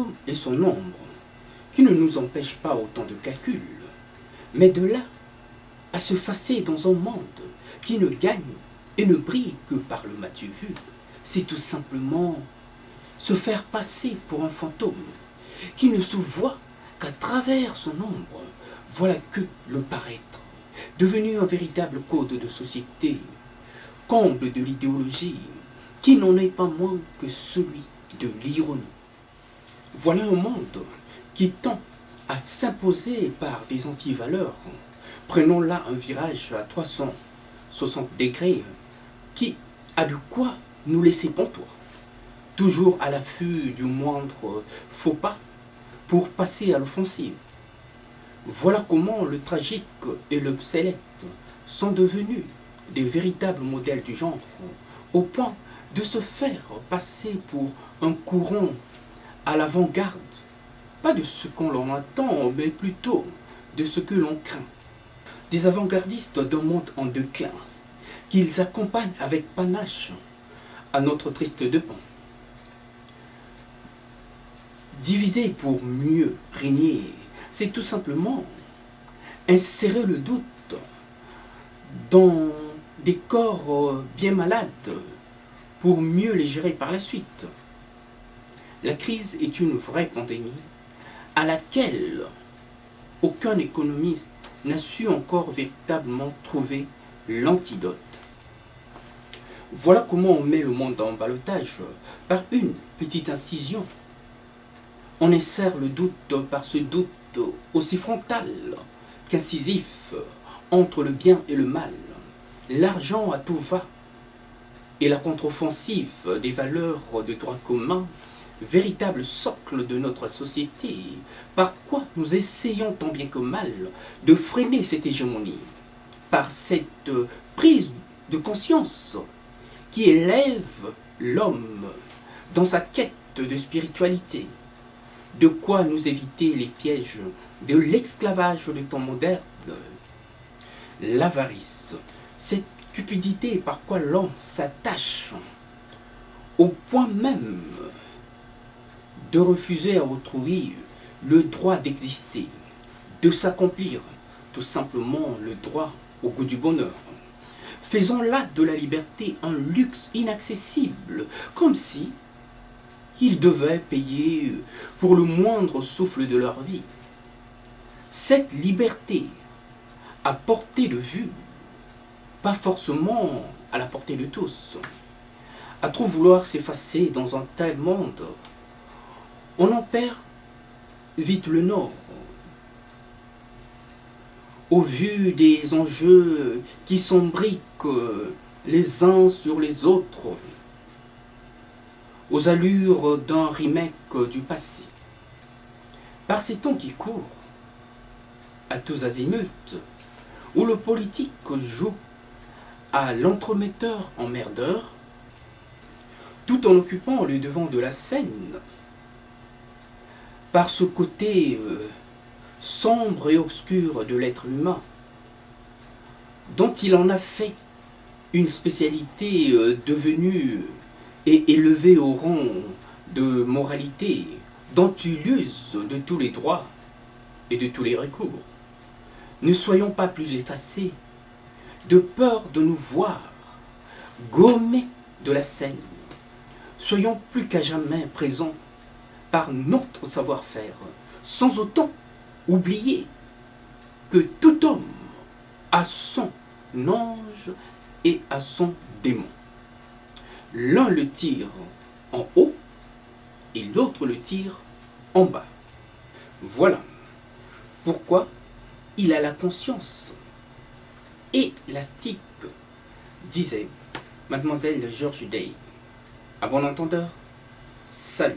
l'homme et son ombre, qui ne nous empêche pas autant de calculs, mais de là à se fasser dans un monde qui ne gagne et ne brille que par le matu vu, c'est tout simplement se faire passer pour un fantôme qui ne se voit qu'à travers son ombre. Voilà que le paraître, devenu un véritable code de société, comble de l'idéologie, qui n'en est pas moins que celui de l'ironie. Voilà un monde qui tend à s'imposer par des antivaleurs. Prenons là un virage à 360 degrés qui a de quoi nous laisser pantois, toujours à l'affût du moindre faux pas pour passer à l'offensive. Voilà comment le tragique et l'obsolète sont devenus des véritables modèles du genre, au point de se faire passer pour un courant à l'avant-garde, pas de ce qu'on l'on attend, mais plutôt de ce que l'on craint. Des avant-gardistes d'un monde en déclin, qu'ils accompagnent avec panache à notre triste dépens. Diviser pour mieux régner, c'est tout simplement insérer le doute dans des corps bien malades pour mieux les gérer par la suite. La crise est une vraie pandémie à laquelle aucun économiste n'a su encore véritablement trouver l'antidote. Voilà comment on met le monde en ballottage par une petite incision. On insère le doute par ce doute aussi frontal qu'incisif entre le bien et le mal. L'argent à tout va et la contre-offensive des valeurs de droit commun, véritable socle de notre société, par quoi nous essayons tant bien que mal de freiner cette hégémonie, par cette prise de conscience qui élève l'homme dans sa quête de spiritualité. De quoi nous éviter les pièges de l'esclavage de temps moderne, l'avarice, cette cupidité par quoi l'homme s'attache au point même de refuser à autrui le droit d'exister, de s'accomplir, tout simplement le droit au goût du bonheur. Faisons là de la liberté un luxe inaccessible, comme si ils devaient payer pour le moindre souffle de leur vie. Cette liberté à portée de vue, pas forcément à la portée de tous, à trop vouloir s'effacer dans un tel monde, on en perd vite le nord. Au vu des enjeux qui s'embriquent les uns sur les autres, aux allures d'un remake du passé. Par ces temps qui courent, à tous azimuts, où le politique joue à l'entremetteur emmerdeur, tout en occupant le devant de la scène, par ce côté sombre et obscur de l'être humain, dont il en a fait une spécialité devenue et élevée au rang de moralité, dont il use de tous les droits et de tous les recours. Ne soyons pas plus effacés, de peur de nous voir gommés de la scène. Soyons plus qu'à jamais présents par notre savoir-faire, sans autant oublier que tout homme a son ange et a son démon. L'un le tire en haut et l'autre le tire en bas. Voilà pourquoi il a la conscience élastique, disait Mademoiselle George Day. À bon entendeur, salut.